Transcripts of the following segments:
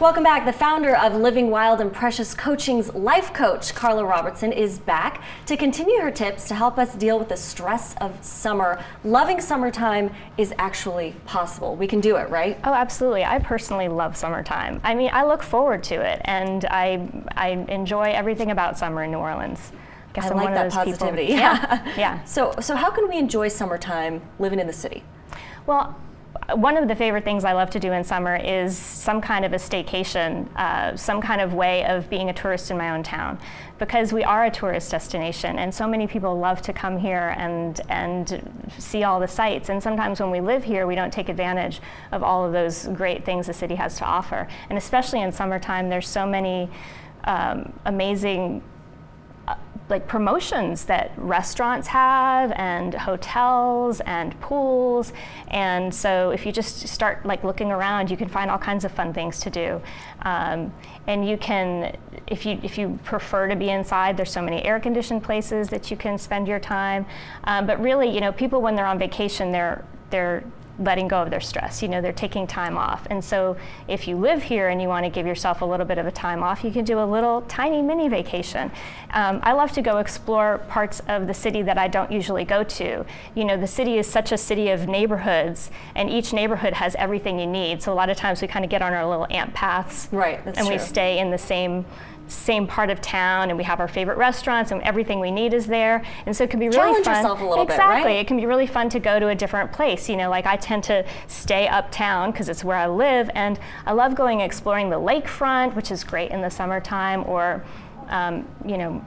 Welcome back. The founder of Living Wild and Precious Coaching's life coach, Carla Robertson, is back to continue her tips to help us deal with the stress of summer. Loving summertime is actually possible. We can do it, right? Oh, absolutely. I personally love summertime. I mean, I look forward to it, and I enjoy everything about summer in New Orleans. I like that positivity. People. Yeah. So how can we enjoy summertime living in the city? Well, one of the favorite things I love to do in summer is some kind of a staycation, some kind of way of being a tourist in my own town, because we are a tourist destination, and so many people love to come here and see all the sights. And sometimes when we live here, we don't take advantage of all of those great things the city has to offer. And especially in summertime, there's so many amazing like promotions that restaurants have, and hotels and pools. And so if you just start like looking around, you can find all kinds of fun things to do. And you can, if you prefer to be inside, there's so many air-conditioned places that you can spend your time. But really, you know, people when they're on vacation, they're letting go of their stress. You know, they're taking time off. And so if you live here and you want to give yourself a little bit of a time off, you can do a little tiny mini vacation. I love to go explore parts of the city that I don't usually go to. You know, the city is such a city of neighborhoods, and each neighborhood has everything you need. So a lot of times we kind of get on our little ant paths. Right, that's and true. We stay in the same part of town, and we have our favorite restaurants, and everything we need is there. And so it can be really Challenge fun. yourself a little bit, exactly. right? It can be really fun to go to a different place. You know, like I tend to stay uptown because it's where I live, and I love going exploring the lakefront, which is great in the summertime, or you know,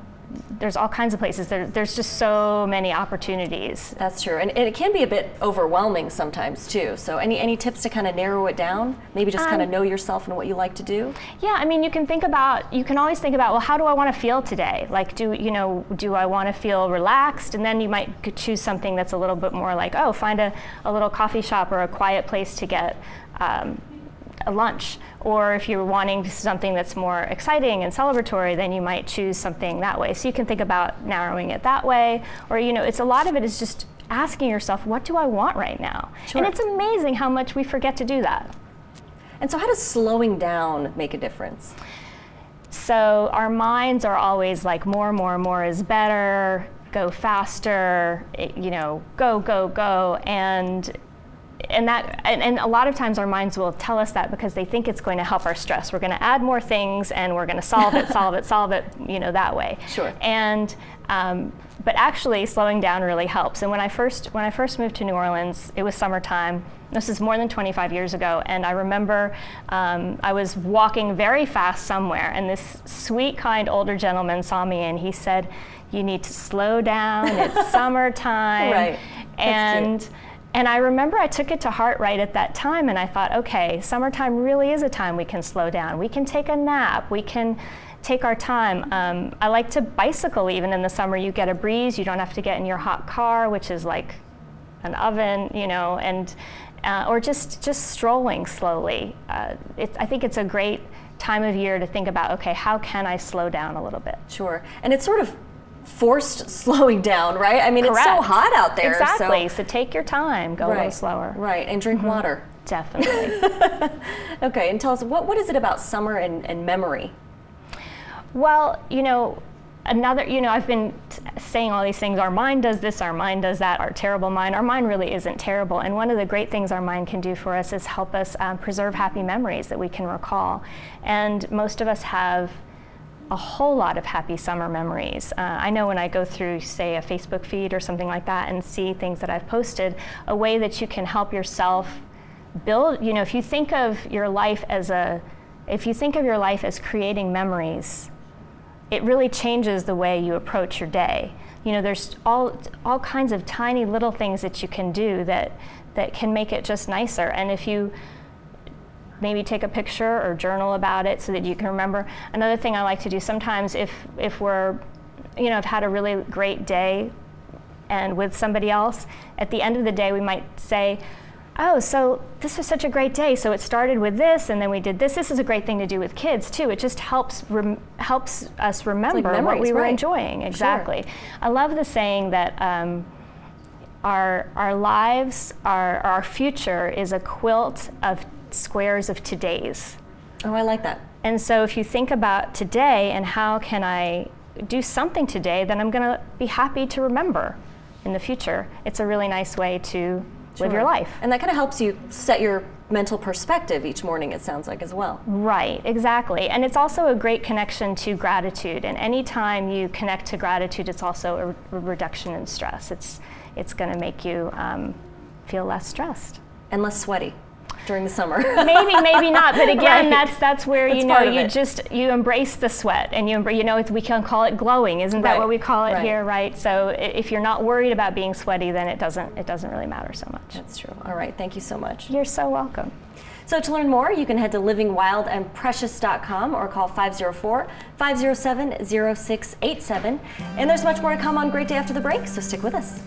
there's all kinds of places. There's just so many opportunities. That's true, and it can be a bit overwhelming sometimes too. So any tips to kind of narrow it down? Maybe just kind of know yourself and what you like to do? Yeah, I mean, you can always think about, well, how do I want to feel today? Like, do I want to feel relaxed? And then you might choose something that's a little bit more like, oh, find a little coffee shop or a quiet place to get a lunch. Or if you're wanting something that's more exciting and celebratory, then you might choose something that way. So you can think about narrowing it that way. Or, you know, a lot of it is just asking yourself, what do I want right now? Sure. And it's amazing how much we forget to do that. And so how does slowing down make a difference? So our minds are always like more is better, go faster, you know, go. And a lot of times our minds will tell us that because they think it's going to help our stress. We're going to add more things, and we're going to solve it, you know, that way. Sure. And but actually, slowing down really helps. And when I first moved to New Orleans, it was summertime. This is more than 25 years ago, and I remember I was walking very fast somewhere, and this sweet, kind older gentleman saw me, and he said, "You need to slow down. It's summertime." Right. That's cute. And I remember I took it to heart right at that time, and I thought, okay, summertime really is a time we can slow down. We can take a nap. We can take our time. I like to bicycle even in the summer. You get a breeze. You don't have to get in your hot car, which is like an oven, you know, and or just strolling slowly. I think it's a great time of year to think about, okay, how can I slow down a little bit? Sure. And it's sort of forced slowing down, right? I mean, Correct. It's so hot out there. Exactly. So take your time, go a little slower. Right, and drink water. Definitely. Okay, and tell us, what is it about summer and memory? Well, you know, I've been saying all these things, our mind does this, our mind does that, our terrible mind. Our mind really isn't terrible. And one of the great things our mind can do for us is help us preserve happy memories that we can recall. And most of us have a whole lot of happy summer memories. I know when I go through, say, a Facebook feed or something like that and see things that I've posted, a way that you can help yourself build, you know, if you think of your life as creating memories, it really changes the way you approach your day. You know, there's all kinds of tiny little things that you can do that can make it just nicer. And if you maybe take a picture or journal about it so that you can remember. Another thing I like to do sometimes if we're, you know, I've had a really great day and with somebody else, at the end of the day we might say, oh, so this was such a great day. So it started with this, and then we did this. This is a great thing to do with kids too. It just helps us remember like memories, what we were right. enjoying. Exactly. Sure. I love the saying that our lives, our future is a quilt of squares of today's. Oh, I like that. And so if you think about today and how can I do something today that I'm going to be happy to remember in the future, it's a really nice way to live your life. And that kind of helps you set your mental perspective each morning, it sounds like, as well. Right, exactly. And it's also a great connection to gratitude. And anytime you connect to gratitude, it's also a reduction in stress. It's going to make you feel less stressed. And less sweaty during the summer. maybe not, but again, Right. that's where you embrace the sweat, and we can call it glowing, isn't that Right. what we call it Right. here, right? So if you're not worried about being sweaty, then it doesn't really matter so much. That's true. All right, thank you so much. You're so welcome. So to learn more, you can head to livingwildandprecious.com or call 504-507-0687. And there's much more to come on Great Day After the Break, so stick with us.